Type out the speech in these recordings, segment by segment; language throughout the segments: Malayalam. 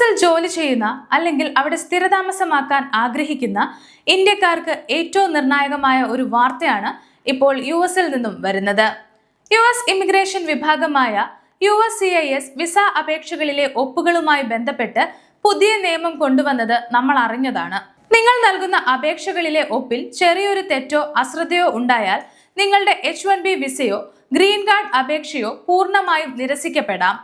എൽ ജോലി ചെയ്യുന്ന അല്ലെങ്കിൽ അവിടെ സ്ഥിരതാമസമാക്കാൻ ആഗ്രഹിക്കുന്ന ഇന്ത്യക്കാർക്ക് ഏറ്റവും നിർണായകമായ ഒരു വാർത്തയാണ് ഇപ്പോൾ എൽ നിന്നും വരുന്നത്. ഇമിഗ്രേഷൻ വിഭാഗമായ USCIS വിസ അപേക്ഷകളിലെ ഒപ്പുകളുമായി ബന്ധപ്പെട്ട് പുതിയ നിയമം കൊണ്ടുവന്നത് നമ്മൾ അറിഞ്ഞതാണ്. നിങ്ങൾ നൽകുന്ന അപേക്ഷകളിലെ ഒപ്പിൽ ചെറിയൊരു തെറ്റോ അശ്രദ്ധയോ ഉണ്ടായാൽ നിങ്ങളുടെ H-1B വിസയോ ഗ്രീൻ കാർഡ് അപേക്ഷയോ പൂർണ്ണമായും നിരസിക്കപ്പെടാം.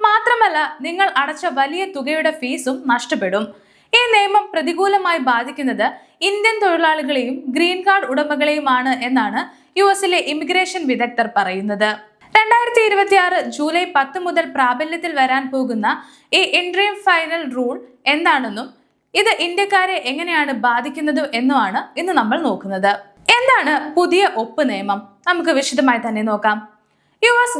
മാത്രമല്ല, നിങ്ങൾ അടച്ച വലിയ തുകയുടെ ഫീസും നഷ്ടപ്പെടും. ഈ നിയമം പ്രതികൂലമായി ബാധിക്കുന്നത് ഇന്ത്യൻ തൊഴിലാളികളെയും ഗ്രീൻ കാർഡ് ഉടമകളെയുമാണ് എന്നാണ് ലെ ഇമിഗ്രേഷൻ വിദഗ്ധർ പറയുന്നത്. 2026 ജൂലൈ 10 മുതൽ പ്രാബല്യത്തിൽ വരാൻ പോകുന്ന ഈ ഇൻട്രീം ഫൈനൽ റൂൾ എന്താണെന്നും ഇത് ഇന്ത്യക്കാരെ എങ്ങനെയാണ് ബാധിക്കുന്നത് എന്നുമാണ് ഇന്ന് നമ്മൾ നോക്കുന്നത്. എന്താണ് പുതിയ ഒപ്പ് നിയമം? നമുക്ക് വിശദമായി തന്നെ നോക്കാം.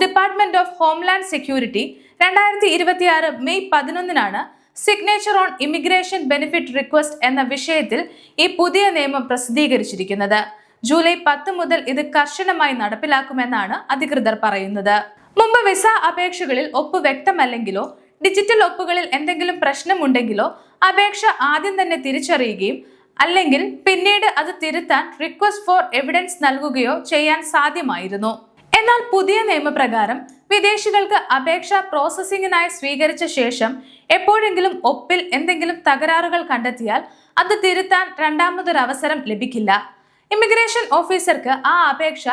Department of homeland security 2026 May 11 signature on immigration benefit request എന്ന വിഷയത്തിൽ ഈ പുതിയ നിയമം പ്രസിദ്ധീകരിച്ചിരിക്കുന്നത്. ജൂലൈ 10 മുതൽ ഇത് കർശനമായി നടപ്പിലാക്കുമെന്നാണ് അധികൃതർ പറയുന്നത്. മുമ്പ് വിസ അപേക്ഷകളിൽ ഒപ്പ് വ്യക്തമല്ലെങ്കിലോ ഡിജിറ്റൽ ഒപ്പുകളിൽ എന്തെങ്കിലും പ്രശ്നമുണ്ടെങ്കിലോ അപേക്ഷ ആദ്യം തന്നെ തിരിച്ചറിയുകയും അല്ലെങ്കിൽ പിന്നീട് അത് തിരുത്താൻ റിക്വസ്റ്റ് ഫോർ എവിഡൻസ് നൽകുകയോ ചെയ്യാൻ സാധ്യമായിരുന്നു. എന്നാൽ പുതിയ നിയമപ്രകാരം വിദേശികൾക്ക് അപേക്ഷ പ്രോസസ്സിംഗിനായി സ്വീകരിച്ച ശേഷം എപ്പോഴെങ്കിലും ഒപ്പിൽ എന്തെങ്കിലും തകരാറുകൾ കണ്ടെത്തിയാൽ അത് തിരുത്താൻ രണ്ടാമതൊരു അവസരം ലഭിക്കില്ല. ഇമിഗ്രേഷൻ ഓഫീസർക്ക് ആ അപേക്ഷ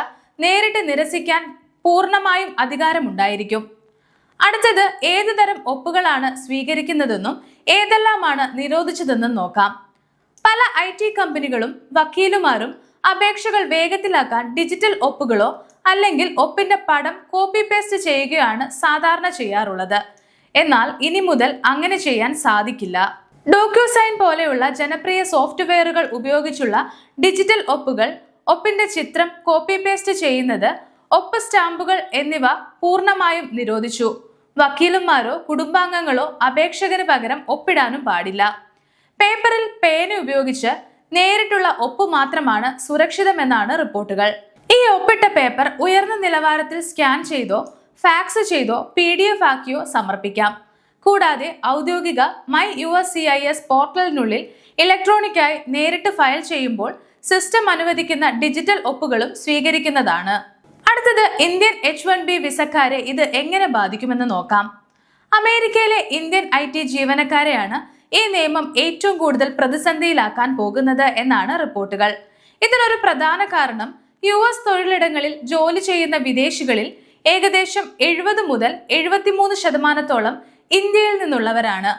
നേരിട്ട് നിരസിക്കാൻ പൂർണ്ണമായും അധികാരമുണ്ടായിരിക്കും. അടുത്തത് ഏതു തരം ഒപ്പുകളാണ് സ്വീകരിക്കുന്നതെന്നും ഏതെല്ലാമാണ് നിരോധിച്ചതെന്നും നോക്കാം. പല IT കമ്പനികളും വക്കീലുമാരും അപേക്ഷകൾ വേഗത്തിലാക്കാൻ ഡിജിറ്റൽ ഒപ്പുകളോ അല്ലെങ്കിൽ ഒപ്പിന്റെ പടം കോപ്പി പേസ്റ്റ് ചെയ്യുകയാണ് സാധാരണ ചെയ്യാറുള്ളത്. എന്നാൽ ഇനി മുതൽ അങ്ങനെ ചെയ്യാൻ സാധിക്കില്ല. ഡോക്യുസൈൻ പോലെയുള്ള ജനപ്രിയ സോഫ്റ്റ്വെയറുകൾ ഉപയോഗിച്ചുള്ള ഡിജിറ്റൽ ഒപ്പുകൾ, ഒപ്പിന്റെ ചിത്രം കോപ്പി പേസ്റ്റ് ചെയ്യുന്നത്, ഒപ്പ് സ്റ്റാമ്പുകൾ എന്നിവ പൂർണ്ണമായും നിരോധിച്ചു. വക്കീലന്മാരോ കുടുംബാംഗങ്ങളോ അപേക്ഷകന് പകരം ഒപ്പിടാനും പാടില്ല. പേപ്പറിൽ പേന ഉപയോഗിച്ച് നേരിട്ടുള്ള ഒപ്പ് മാത്രമാണ് സുരക്ഷിതമെന്നാണ് റിപ്പോർട്ടുകൾ. ഈ ഒപ്പിട്ട പേപ്പർ ഉയർന്ന നിലവാരത്തിൽ സ്കാൻ ചെയ്തോ ഫാക്സ് ചെയ്തോ PDF ആക്കിയോ സമർപ്പിക്കാം. കൂടാതെ ഔദ്യോഗിക MyUSCIS പോർട്ടലിനുള്ളിൽ ഇലക്ട്രോണിക്കായി നേരിട്ട് ഫയൽ ചെയ്യുമ്പോൾ സിസ്റ്റം അനുവദിക്കുന്ന ഡിജിറ്റൽ ഒപ്പുകളും സ്വീകരിക്കുന്നതാണ്. അടുത്തത് ഇന്ത്യൻ H-1B വിസക്കാരെ ഇത് എങ്ങനെ ബാധിക്കുമെന്ന് നോക്കാം. അമേരിക്കയിലെ ഇന്ത്യൻ IT ജീവനക്കാരെയാണ് ഈ നിയമം ഏറ്റവും കൂടുതൽ പ്രതിസന്ധിയിലാക്കാൻ പോകുന്നത് എന്നാണ് റിപ്പോർട്ടുകൾ. ഇതിനൊരു പ്രധാന കാരണം US തൊഴിലിടങ്ങളിൽ ജോലി ചെയ്യുന്ന വിദേശികളിൽ ഏകദേശം 70 മുതൽ 73% ഇന്ത്യയിൽ നിന്നുള്ളവരാണ്.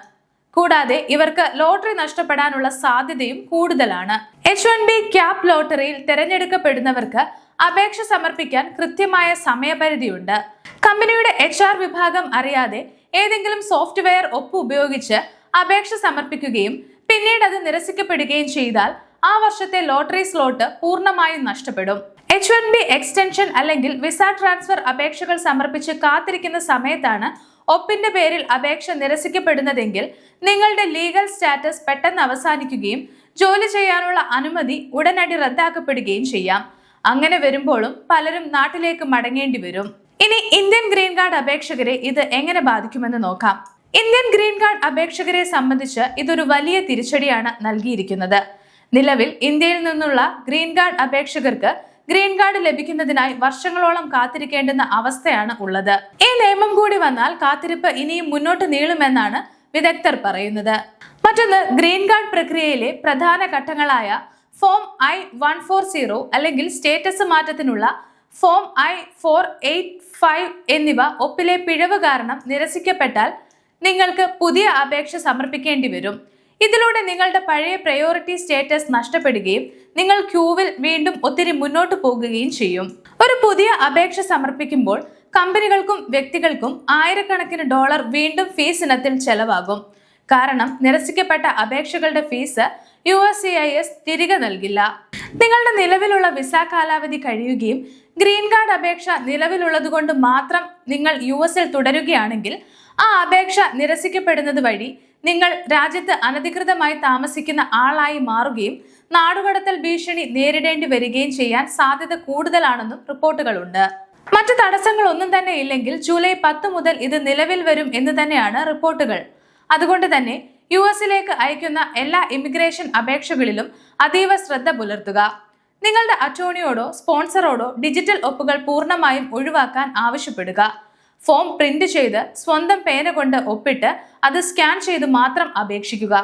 കൂടാതെ ഇവർക്ക് ലോട്ടറി നഷ്ടപ്പെടാനുള്ള സാധ്യതയും കൂടുതലാണ്. H-1B ക്യാപ് ലോട്ടറിയിൽ തിരഞ്ഞെടുക്കപ്പെടുന്നവർക്ക് അപേക്ഷ സമർപ്പിക്കാൻ കൃത്യമായ സമയപരിധിയുണ്ട്. കമ്പനിയുടെ HR വിഭാഗം അറിയാതെ ഏതെങ്കിലും സോഫ്റ്റ്വെയർ ഒപ്പ് ഉപയോഗിച്ച് അപേക്ഷ സമർപ്പിക്കുകയും പിന്നീട് അത് നിരസിക്കപ്പെടുകയും ചെയ്താൽ ആ വർഷത്തെ ലോട്ടറി സ്ലോട്ട് പൂർണ്ണമായും നഷ്ടപ്പെടും. H-1B എക്സ്റ്റൻഷൻ അല്ലെങ്കിൽ വിസ ട്രാൻസ്ഫർ അപേക്ഷകൾ സമർപ്പിച്ച് കാത്തിരിക്കുന്ന സമയത്താണ് ഒപ്പിന്റെ പേരിൽ അപേക്ഷ നിരസിക്കപ്പെടുന്നതെങ്കിൽ നിങ്ങളുടെ ലീഗൽ സ്റ്റാറ്റസ് പെട്ടെന്ന് അവസാനിക്കുകയും ജോലി ചെയ്യാനുള്ള അനുമതി ഉടനടി റദ്ദാക്കപ്പെടുകയും ചെയ്യാം. അങ്ങനെ വരുമ്പോഴും പലരും നാട്ടിലേക്ക് മടങ്ങേണ്ടി വരും. ഇനി ഇന്ത്യൻ ഗ്രീൻ കാർഡ് അപേക്ഷകരെ ഇത് എങ്ങനെ ബാധിക്കുമെന്ന് നോക്കാം. ഇന്ത്യൻ ഗ്രീൻ കാർഡ് അപേക്ഷകരെ സംബന്ധിച്ച് ഇതൊരു വലിയ തിരിച്ചടിയാണ് നൽകിയിരിക്കുന്നത്. നിലവിൽ ഇന്ത്യയിൽ നിന്നുള്ള ഗ്രീൻ കാർഡ് അപേക്ഷകർക്ക് ഗ്രീൻ കാർഡ് ലഭിക്കുന്നതിനായി വർഷങ്ങളോളം കാത്തിരിക്കേണ്ടുന്ന അവസ്ഥയാണ് ഉള്ളത്. ഈ നിയമം കൂടി വന്നാൽ കാത്തിരിപ്പ് ഇനിയും മുന്നോട്ട് നീളുമെന്നാണ് വിദഗ്ധർ പറയുന്നത്. മറ്റൊന്ന്, ഗ്രീൻ കാർഡ് പ്രക്രിയയിലെ പ്രധാന ഘട്ടങ്ങളായ ഫോം I-140 അല്ലെങ്കിൽ സ്റ്റേറ്റസ് മാറ്റത്തിനുള്ള ഫോം I-485 എന്നിവ ഒപ്പിലെ പിഴവ് കാരണം നിരസിക്കപ്പെട്ടാൽ നിങ്ങൾക്ക് പുതിയ അപേക്ഷ സമർപ്പിക്കേണ്ടി വരും. ഇതിലൂടെ നിങ്ങളുടെ പഴയ പ്രയോറിറ്റി സ്റ്റേറ്റസ് നഷ്ടപ്പെടുകയും നിങ്ങൾ ക്യൂവിൽ വീണ്ടും ഒത്തിരി മുന്നോട്ട് പോകുകയും ചെയ്യും. ഒരു പുതിയ അപേക്ഷ സമർപ്പിക്കുമ്പോൾ കമ്പനികൾക്കും വ്യക്തികൾക്കും ആയിരക്കണക്കിന് ഡോളർ വീണ്ടും ഫീസ് ഇനത്തിൽ ചെലവാകും. കാരണം നിരസിക്കപ്പെട്ട അപേക്ഷകളുടെ ഫീസ് USCIS തിരികെ നൽകില്ല. നിങ്ങളുടെ നിലവിലുള്ള വിസ കാലാവധി കഴിയുകയും ഗ്രീൻ കാർഡ് അപേക്ഷ നിലവിലുള്ളതുകൊണ്ട് മാത്രം നിങ്ങൾ US തുടരുകയാണെങ്കിൽ ആ അപേക്ഷ നിരസിക്കപ്പെടുന്നത് വഴി നിങ്ങൾ രാജ്യത്ത് അനധികൃതമായി താമസിക്കുന്ന ആളായി മാറുകയും നാടുകടത്തൽ ഭീഷണി നേരിടേണ്ടി വരികയും ചെയ്യാൻ സാധ്യത കൂടുതലാണെന്നും റിപ്പോർട്ടുകളുണ്ട്. മറ്റു തടസ്സങ്ങളൊന്നും തന്നെ ഇല്ലെങ്കിൽ ജൂലൈ 10 മുതൽ ഇത് നിലവിൽ വരും എന്ന് തന്നെയാണ് റിപ്പോർട്ടുകൾ. അതുകൊണ്ട് തന്നെ US-ലേക്ക് അയക്കുന്ന എല്ലാ ഇമിഗ്രേഷൻ അപേക്ഷകളിലും അതീവ ശ്രദ്ധ പുലർത്തുക. നിങ്ങളുടെ അറ്റോർണിയോടോ സ്പോൺസറോടോ ഡിജിറ്റൽ ഒപ്പുകൾ പൂർണ്ണമായും ഒഴിവാക്കാൻ ആവശ്യപ്പെടുക. ഫോം പ്രിന്റ് ചെയ്ത് സ്വന്തം പേന കൊണ്ട് ഒപ്പിട്ട് അത് സ്കാൻ ചെയ്ത് മാത്രം അപേക്ഷിക്കുക.